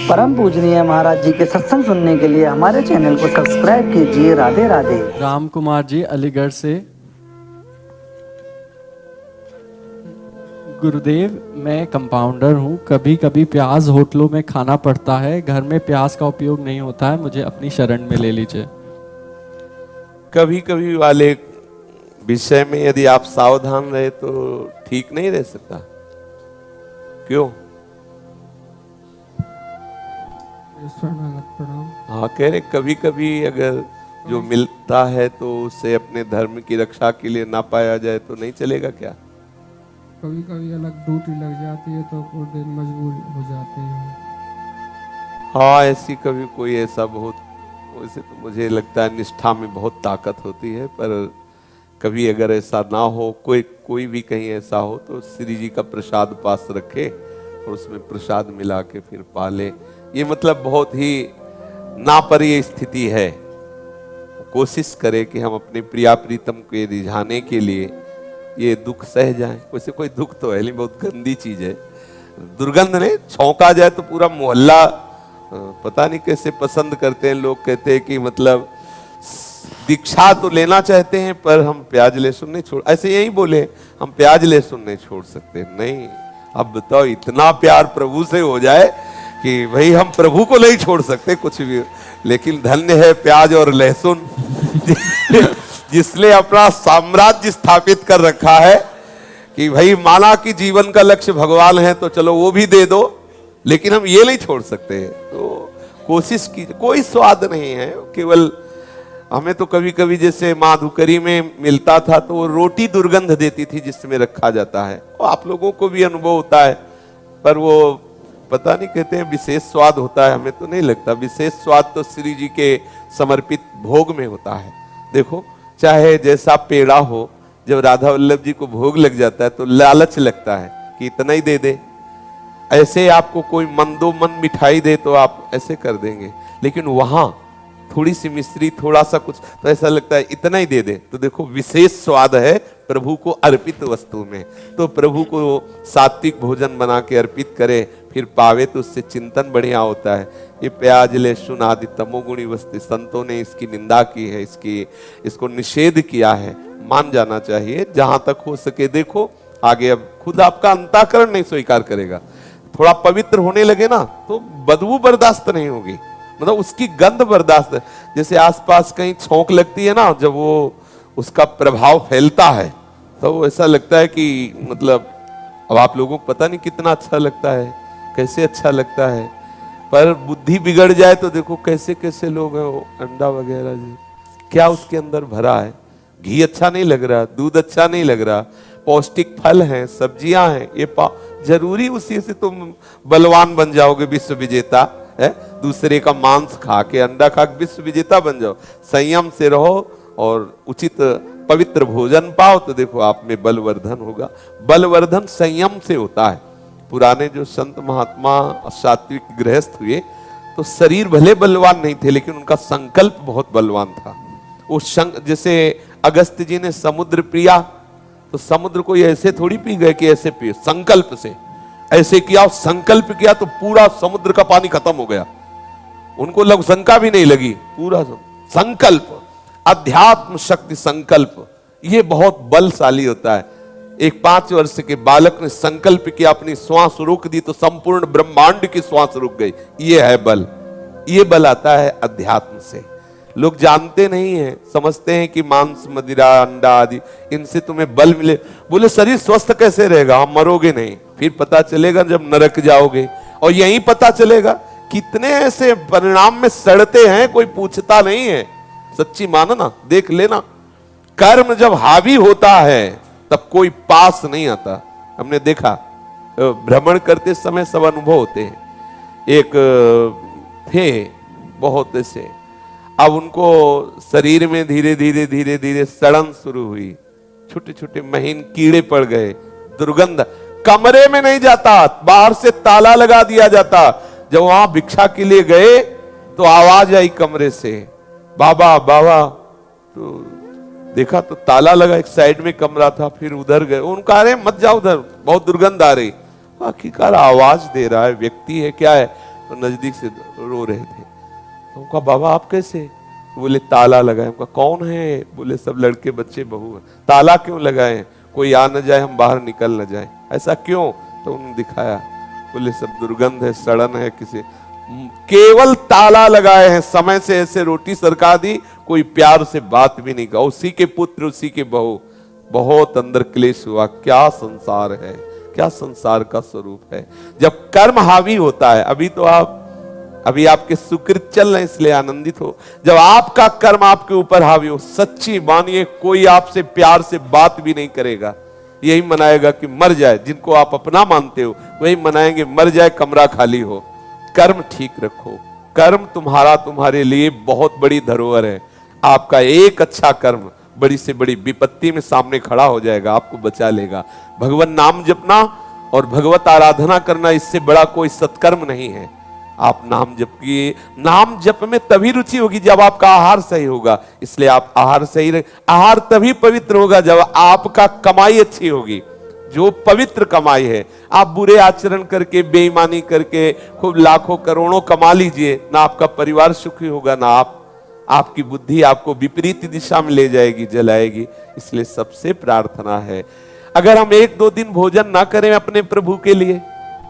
परम पूजनीय महाराज जी के सत्संग सुनने के लिए हमारे चैनल को सब्सक्राइब कीजिए। राधे राधे। राम कुमार जी अलीगढ़ से। गुरुदेव, मैं कंपाउंडर हूँ। कभी कभी प्याज होटलों में खाना पड़ता है, घर में प्याज का उपयोग नहीं होता है, मुझे अपनी शरण में ले लीजिए। कभी कभी वाले विषय में यदि आप सावधान रहे तो ठीक नहीं रह सकता। क्यों? प्रणाम। हाँ, कह रहे कभी कभी अगर जो मिलता है तो उसे अपने धर्म की रक्षा के लिए ना पाया जाए तो नहीं चलेगा क्या? कभी कभी अलग ड्यूटी लग जाती है तो पूरे दिन मजबूर हो जाते हैं। हाँ, ऐसी कभी कोई ऐसा बहुत, वैसे तो मुझे लगता है निष्ठा में बहुत ताकत होती है, पर कभी अगर ऐसा ना हो, कोई भी कहीं ऐसा हो तो श्री जी का प्रसाद पास रखे और उसमें प्रसाद मिला के फिर पाले। ये मतलब बहुत ही नापरीय स्थिति है। कोशिश करें कि हम अपने प्रिया प्रीतम के रिझाने के लिए ये दुख सह जाएं। वैसे कोई दुख तो है नहीं, बहुत गंदी चीज है। दुर्गंध ने छौंका जाए तो पूरा मोहल्ला पता नहीं कैसे पसंद करते हैं। लोग कहते हैं कि मतलब दीक्षा तो लेना चाहते हैं पर हम प्याज लहसुन नहीं छोड़, ऐसे यही बोले हम प्याज लहसुन नहीं छोड़ सकते। नहीं, अब बताओ इतना प्यार प्रभु से हो जाए कि भाई हम प्रभु को नहीं छोड़ सकते कुछ भी। लेकिन धन्य है प्याज और लहसुन जिसने अपना साम्राज्य स्थापित कर रखा है कि भाई माना कि जीवन का लक्ष्य भगवान है तो चलो वो भी दे दो, लेकिन हम ये नहीं छोड़ सकते। तो कोशिश की, कोई स्वाद नहीं है, केवल हमें तो कभी कभी जैसे माधुकरी में मिलता था तो वो रोटी दुर्गंध देती थी जिसमें रखा जाता है, और आप लोगों को भी अनुभव होता है, पर वो पता नहीं कहते हैं विशेष स्वाद होता है। हमें तो नहीं लगता। विशेष स्वाद तो श्री जी के समर्पित भोग में होता है। देखो, चाहे जैसा पेड़ा हो, जब राधा वल्लभ जी को भोग लग जाता है तो लालच लगता है कि इतना ही दे दे। ऐसे आपको कोई मंदो मन मिठाई दे तो आप ऐसे कर देंगे, लेकिन वहां थोड़ी सी मिश्री, थोड़ा सा कुछ, तो ऐसा लगता है इतना ही दे दे। तो देखो, विशेष स्वाद है प्रभु को अर्पित वस्तु में। तो प्रभु को सात्विक भोजन बना के अर्पित करे फिर पावे तो उससे चिंतन बढ़िया होता है। ये प्याज लहसुन आदि तमोगुणी वस्तु, संतों ने इसकी निंदा की है, इसको निषेध किया है। मान जाना चाहिए जहां तक हो सके। देखो आगे, अब खुद आपका अंतःकरण नहीं स्वीकार करेगा। थोड़ा पवित्र होने लगे ना तो बदबू बर्दाश्त नहीं होगी, मतलब उसकी गंध बर्दाश्त। जैसे आसपास कहीं छौंक लगती है ना, जब वो उसका प्रभाव फैलता है तो ऐसा लगता है कि मतलब अब आप लोगों को पता नहीं कितना अच्छा लगता है, कैसे अच्छा लगता है। पर बुद्धि बिगड़ जाए तो देखो कैसे कैसे लोग हैं, वो अंडा वगैरह जी क्या उसके अंदर भरा है। घी अच्छा नहीं लग रहा, दूध अच्छा नहीं लग रहा, पौष्टिक फल हैं, सब्जियां हैं, ये जरूरी उसी से तुम बलवान बन जाओगे, विश्व विजेता है। दूसरे का मांस खा के, अंडा खा के विश्व विजेता बन जाओ। संयम से रहो और उचित पवित्र भोजन पाओ तो देखो आप में बलवर्धन होगा। बलवर्धन संयम से होता है। पुराने जो संत महात्मा सात्विक गृहस्थ हुए तो शरीर भले बलवान नहीं थे लेकिन उनका संकल्प बहुत बलवान था। वो जैसे अगस्त्य जी ने समुद्र पिया तो समुद्र को ऐसे थोड़ी पी गए कि ऐसे पिए, संकल्प से ऐसे किया, संकल्प किया तो पूरा समुद्र का पानी खत्म हो गया। उनको लघुशंका भी नहीं लगी। पूरा संकल्प, अध्यात्म शक्ति संकल्प, ये बहुत बलशाली होता है। एक 5 वर्ष के बालक ने संकल्प किया, अपनी श्वास रोक दी तो संपूर्ण ब्रह्मांड की श्वास रुक गई। ये है बल। ये बल आता है अध्यात्म से। लोग जानते नहीं हैं, समझते हैं कि मांस मदिरा अंडा आदि इनसे तुम्हें बल मिले। बोले शरीर स्वस्थ कैसे रहेगा, हम मरोगे नहीं। फिर पता चलेगा जब नरक जाओगे, और यही पता चलेगा कितने ऐसे परिणाम में सड़ते हैं, कोई पूछता नहीं है। सच्ची मानो ना, देख लेना, कर्म जब हावी होता है तब कोई पास नहीं आता। हमने देखा, भ्रमण करते समय सब अनुभव होते हैं। एक थे बहुत ऐसे, अब उनको शरीर में धीरे धीरे सड़न शुरू हुई, छोटे छोटे महीन कीड़े पड़ गए, दुर्गंध। कमरे में नहीं जाता, बाहर से ताला लगा दिया जाता। जब वहां भिक्षा के लिए गए तो आवाज आई कमरे से, बाबा बाबा। तो देखा तो ताला लगा, एक साइड में कमरा था। फिर उधर गए, उनका अरे मत जाओ उधर, बहुत दुर्गंध आ रही। आखिरकार आवाज दे रहा है, व्यक्ति है क्या है? तो नजदीक से रो रहे थे। तो उनका बाबा आप कैसे? बोले ताला लगाए। उनका कौन है? बोले सब लड़के बच्चे बहू है। ताला क्यों लगाए? कोई आ न जाए, हम बाहर निकल न जाए। ऐसा क्यों? तो उन्होंने दिखाया। बोले सब दुर्गंध है, सड़न है, किसी केवल ताला लगाए हैं। समय से ऐसे रोटी सरका दी, कोई प्यार से बात भी नहीं कहा। उसी के पुत्र, उसी के बहू। बहुत अंदर क्लेश हुआ। क्या संसार है, क्या संसार का स्वरूप है। जब कर्म हावी होता है, अभी आपके सुकृत चल रहे इसलिए आनंदित हो। जब आपका कर्म आपके ऊपर हावी हो, सच्ची मानिए कोई आपसे प्यार से बात भी नहीं करेगा। यही मनाएगा कि मर जाए। जिनको आप अपना मानते हो वही मनाएंगे मर जाए, कमरा खाली हो। कर्म ठीक रखो। कर्म तुम्हारे लिए बहुत बड़ी धरोहर है। आपका एक अच्छा कर्म बड़ी से बड़ी विपत्ति में सामने खड़ा हो जाएगा, आपको बचा लेगा। भगवान नाम जपना और भगवत आराधना करना, इससे बड़ा कोई सत्कर्म नहीं है। आप नाम जप किए। नाम जप में तभी रुचि होगी जब आपका आहार सही होगा। इसलिए आप आहार सही रहे। आहार तभी पवित्र होगा जब आपका कमाई अच्छी होगी, जो पवित्र कमाई है। आप बुरे आचरण करके, बेईमानी करके खूब लाखों करोड़ों कमा लीजिए, ना आपका परिवार सुखी होगा, ना आपकी बुद्धि आपको विपरीत दिशा में ले जाएगी, जलाएगी। इसलिए सबसे प्रार्थना है, अगर हम 1-2 दिन भोजन ना करें अपने प्रभु के लिए,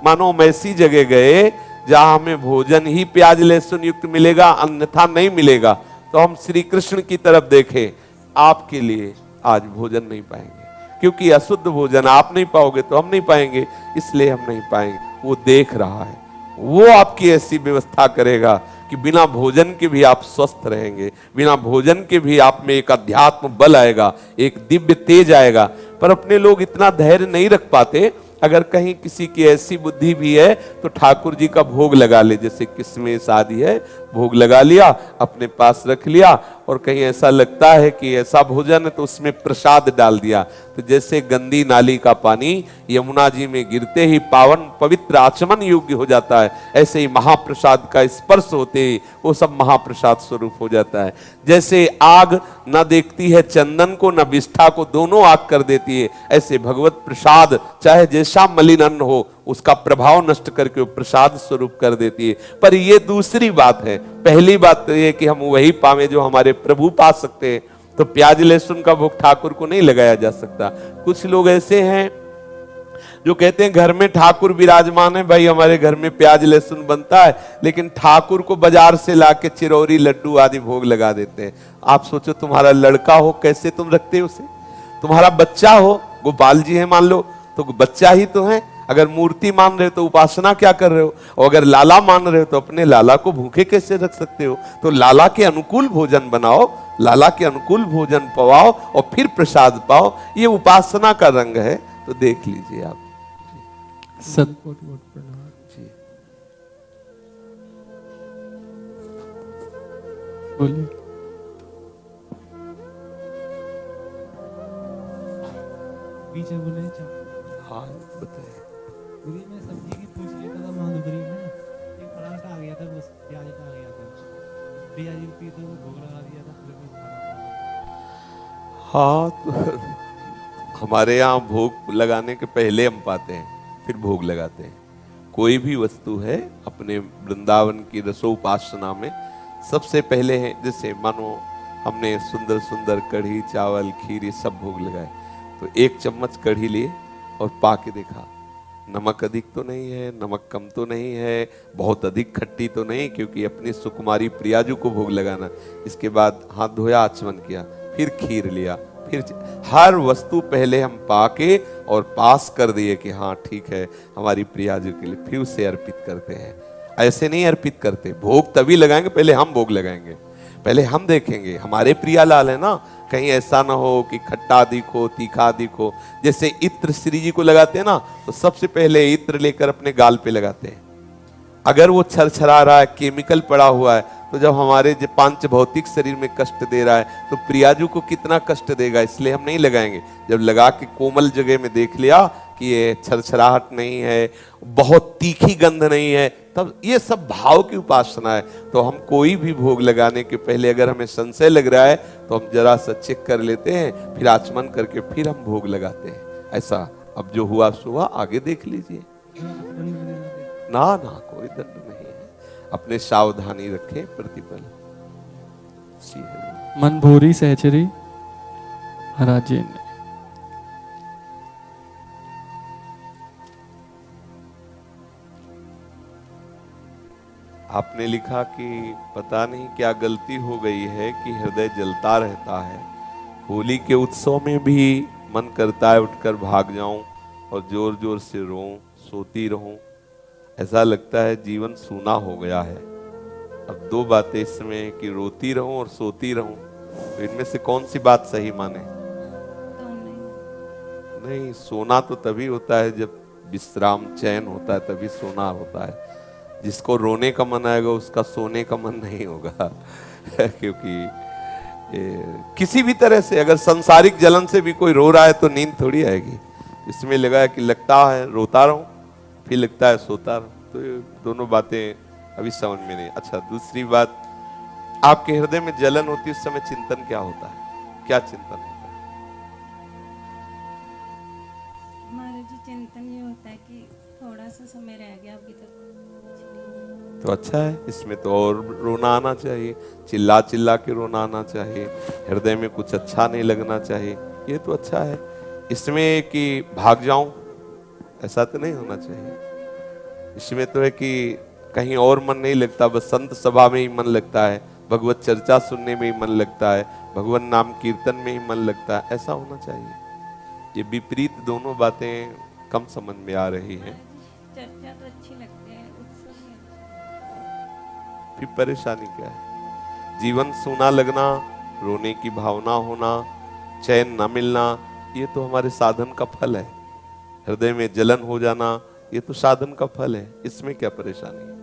मानो हम ऐसी जगह गए जहां हमें भोजन ही प्याज लहसुन युक्त मिलेगा, अन्यथा नहीं मिलेगा, तो हम श्री कृष्ण की तरफ देखें। आपके लिए आज भोजन नहीं पाएंगे, क्योंकि अशुद्ध भोजन आप नहीं पाओगे तो हम नहीं पाएंगे, इसलिए हम नहीं पाएंगे। वो देख रहा है, वो आपकी ऐसी व्यवस्था करेगा कि बिना भोजन के भी आप स्वस्थ रहेंगे, बिना भोजन के भी आप में एक अध्यात्म बल आएगा, एक दिव्य तेज आएगा। पर अपने लोग इतना धैर्य नहीं रख पाते। अगर कहीं किसी की ऐसी बुद्धि भी है तो ठाकुर जी का भोग लगा ले, जैसे किसमें आदि है, भोग लगा लिया, अपने पास रख लिया। और कहीं ऐसा लगता है कि ऐसा भोजन है तो उसमें प्रसाद डाल दिया। तो जैसे गंदी नाली का पानी यमुना जी में गिरते ही पावन पवित्र आचमन योग्य हो जाता है, ऐसे ही महाप्रसाद का स्पर्श होते ही वो सब महाप्रसाद स्वरूप हो जाता है। जैसे आग न देखती है चंदन को, न विष्ठा को, दोनों आग कर देती है, ऐसे भगवत प्रसाद चाहे जैसा मलिन अन्न हो उसका प्रभाव नष्ट करके वो प्रसाद स्वरूप कर देती है। पर ये दूसरी बात है। पहली बात तो ये कि हम वही पावे जो हमारे प्रभु पा सकते हैं। तो प्याज लहसुन का भोग ठाकुर को नहीं लगाया जा सकता। कुछ लोग ऐसे हैं जो कहते हैं घर में ठाकुर विराजमान है, भाई हमारे घर में प्याज लहसुन बनता है, लेकिन ठाकुर को बाजार से लाके चिरौरी लड्डू आदि भोग लगा देते हैं। आप सोचो, तुम्हारा लड़का हो कैसे तुम रखते हो उसे? तुम्हारा बच्चा हो, गोपाल जी है मान लो, तो बच्चा ही तो है। अगर मूर्ति मान रहे हो तो उपासना क्या कर रहे हो? और अगर लाला मान रहे हो तो अपने लाला को भूखे कैसे रख सकते हो? तो लाला के अनुकूल भोजन बनाओ, लाला के अनुकूल भोजन पवाओ और फिर प्रसाद पाओ। ये उपासना का रंग है। तो देख लीजिए आप। सत कोट कोट प्रणाम। जी बोलिए। पीछे बोले हाँ बताइए। पूरी में सब्जी की पूछ लेता था माधुरी में, एक पराठा आ गया था, बस प्याज का आ गया था, प्याज पी तो भोग लगा दिया था, फिर भी खाना। हाँ तो हमारे यहाँ भोग लगाने के पहले हम पाते हैं, फिर भोग लगाते हैं। कोई भी वस्तु है अपने वृंदावन की रसोपासना में सबसे पहले है, जैसे मानो हमने सुंदर सुंदर कढ़ी चावल खीर ये सब भोग लगाए, तो 1 चम्मच कढ़ी लिए और पा के देखा, नमक अधिक तो नहीं है, नमक कम तो नहीं है, बहुत अधिक खट्टी तो नहीं, क्योंकि अपनी सुकुमारी प्रियाजू को भोग लगाना। इसके बाद हाथ धोया, आचमन किया, फिर खीर लिया, फिर हर वस्तु पहले हम पाके और पास कर दिए कि हाँ ठीक है हमारी प्रियाजू के लिए, फिर उसे अर्पित करते हैं। ऐसे नहीं अर्पित करते, भोग तभी लगाएंगे, पहले हम भोग लगाएंगे, पहले हम देखेंगे हमारे प्रिया लाल है ना, कहीं ऐसा ना हो कि खट्टा अधिक हो, तीखा अधिक हो। जैसे इत्र श्री जी को लगाते हैं ना, तो सबसे पहले इत्र लेकर अपने गाल पे लगाते हैं। अगर वो छरछरा रहा है, केमिकल पड़ा हुआ है, तो जब हमारे जो पांच भौतिक शरीर में कष्ट दे रहा है तो प्रियाजू को कितना कष्ट देगा, इसलिए हम नहीं लगाएंगे। जब लगा के कोमल जगह में देख लिया कि ये छरछराहट नहीं है, बहुत तीखी गंध नहीं है, तब ये सब भाव की उपासना है। तो हम कोई भी भोग लगाने के पहले अगर हमें संशय लग रहा है तो हम जरा सा चेक कर लेते हैं, फिर आचमन करके फिर हम भोग लगाते हैं। ऐसा अब जो हुआ सो हुआ, आगे देख लीजिए। ना ना कोई दंड नहीं है। अपने सावधानी रखें प्रतिपल। श्री हरि। मन भूरी सहचरी हराजेन। आपने लिखा कि पता नहीं क्या गलती हो गई है कि हृदय जलता रहता है। होली के उत्सव में भी मन करता है उठकर भाग जाऊं और जोर जोर से रोऊं, सोती रहूं। ऐसा लगता है जीवन सूना हो गया है। अब दो बातें इसमें कि रोती रहूं और सोती रहूं, तो इनमें से कौन सी बात सही माने? नहीं, सोना तो तभी होता है जब विश्राम चैन होता है, तभी सोना होता है। जिसको रोने का मन आएगा उसका सोने का मन नहीं होगा क्योंकि किसी भी तरह से अगर सांसारिक जलन से भी कोई रो रहा है तो नींद थोड़ी आएगी। इसमें लगा है कि लगता है रोता रहूं, फिर लगता है सोता रहूं, तो ये दोनों बातें अभी समझ में नहीं। अच्छा, दूसरी बात, आपके हृदय में जलन होती है उस समय चिंतन क्या होता है? क्या चिंतन होता है? हमारा जो चिंतन ये होता है कि थोड़ा सा समय रह गया अभी तक। तो अच्छा है, इसमें तो और रोना आना चाहिए, चिल्ला चिल्ला के रोना आना चाहिए, हृदय में कुछ अच्छा नहीं लगना चाहिए, ये तो अच्छा है। इसमें कि भाग जाऊं ऐसा तो नहीं होना चाहिए। इसमें तो है कि कहीं और मन नहीं लगता, बस संत सभा में ही मन लगता है, भगवत चर्चा सुनने में ही मन लगता है, भगवान नाम कीर्तन में ही मन लगता है, ऐसा होना चाहिए। ये विपरीत दोनों बातें कम समझ में आ रही हैं। चर्चा तो अच्छी लगती है, उत्सव भी फिर परेशानी क्या है? जीवन सूना लगना, रोने की भावना होना, चैन न मिलना, ये तो हमारे साधन का फल है। हृदय में जलन हो जाना, ये तो साधन का फल है, इसमें क्या परेशानी है?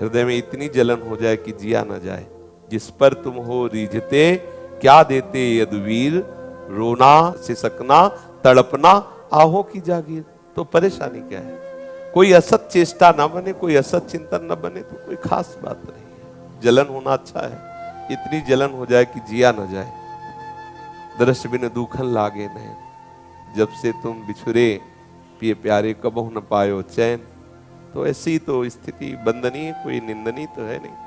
हृदय में इतनी जलन हो जाए कि जिया न जाए। जिस पर तुम हो रीझते क्या देते यदुवीर, रोना सिसकना तड़पना आहो की जागीर। तो परेशानी क्या है? कोई असत चेष्टा ना बने, कोई असत चिंतन न बने तो कोई खास बात नहीं है। जलन होना अच्छा है, इतनी जलन हो जाए कि जिया न जाए। दृश्य बिन दुखन लागे नैन, जब से तुम बिछुरे पिए प्यारे कबहु न पायो चैन। तो ऐसी तो स्थिति बंदनीय, कोई निंदनीय तो है नहीं।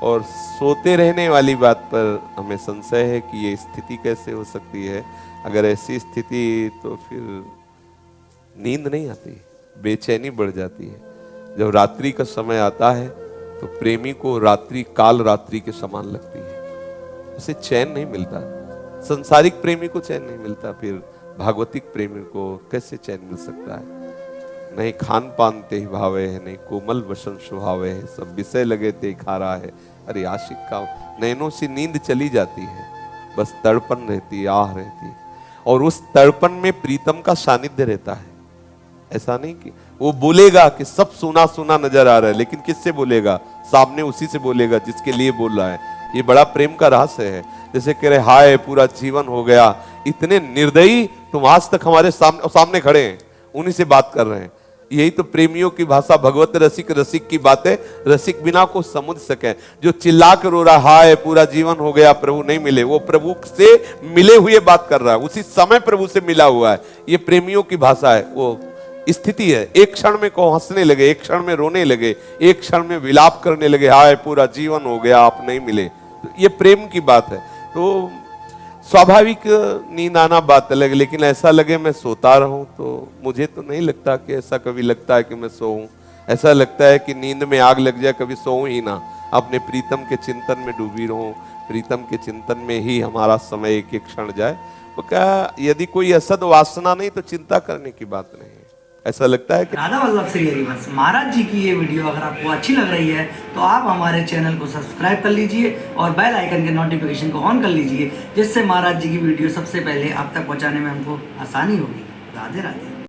और सोते रहने वाली बात पर हमें संशय है कि ये स्थिति कैसे हो सकती है। अगर ऐसी स्थिति तो फिर नींद नहीं आती, बेचैनी बढ़ जाती है। जब रात्रि का समय आता है तो प्रेमी को रात्रि काल रात्रि के समान लगती है, उसे चैन नहीं मिलता। संसारिक प्रेमी को चैन नहीं मिलता, फिर भागवतिक प्रेमी को कैसे चैन मिल सकता है? नहीं खान पान ते ही भावे है, नहीं कोमल वसन सुहावे है, सब विषय लगे ते खा रहा है। अरे आशिक का नैनों से नींद चली जाती है, बस तड़पन रहती है, आह रहती है। और उस तड़पन में प्रीतम का सानिध्य रहता है। ऐसा नहीं कि वो बोलेगा कि सब सुना सुना नजर आ रहा है, लेकिन किससे बोलेगा? सामने उसी से बोलेगा जिसके लिए बोल रहा है। ये बड़ा प्रेम का रहस्य है। जैसे कह रहे हाय पूरा जीवन हो गया, इतने निर्दयी तुम आज तक हमारे सामने खड़े हैं, उन्हीं से बात कर रहे हैं। यही तो प्रेमियों की भाषा, भगवत रसिक रसिक की बातें रसिक बिना को समझ सके। जो चिल्ला कर रो रहा हाय पूरा जीवन हो गया प्रभु नहीं मिले, वो प्रभु से मिले हुए बात कर रहा है, उसी समय प्रभु से मिला हुआ है। ये प्रेमियों की भाषा है, वो स्थिति है। एक क्षण में को हंसने लगे, एक क्षण में रोने लगे, एक क्षण में विलाप करने लगे, हाय पूरा जीवन हो गया आप नहीं मिले। तो ये प्रेम की बात है। तो स्वाभाविक नींद आना बात अलग, लेकिन ऐसा लगे मैं सोता रहूं, तो मुझे तो नहीं लगता कि ऐसा कभी लगता है कि मैं सोऊं। ऐसा लगता है कि नींद में आग लग जाए, कभी सोऊं ही ना, अपने प्रीतम के चिंतन में डूबी रहूं, प्रीतम के चिंतन में ही हमारा समय एक एक क्षण जाए। तो क्या यदि कोई असद वासना नहीं तो चिंता करने की बात नहीं है। ऐसा लगता है कि राधा वल्लभ श्री हरिवंश महाराज जी की ये वीडियो अगर आपको अच्छी लग रही है तो आप हमारे चैनल को सब्सक्राइब कर लीजिए और बेल आइकन के नोटिफिकेशन को ऑन कर लीजिए, जिससे महाराज जी की वीडियो सबसे पहले आप तक पहुंचाने में हमको आसानी होगी। राधे राधे।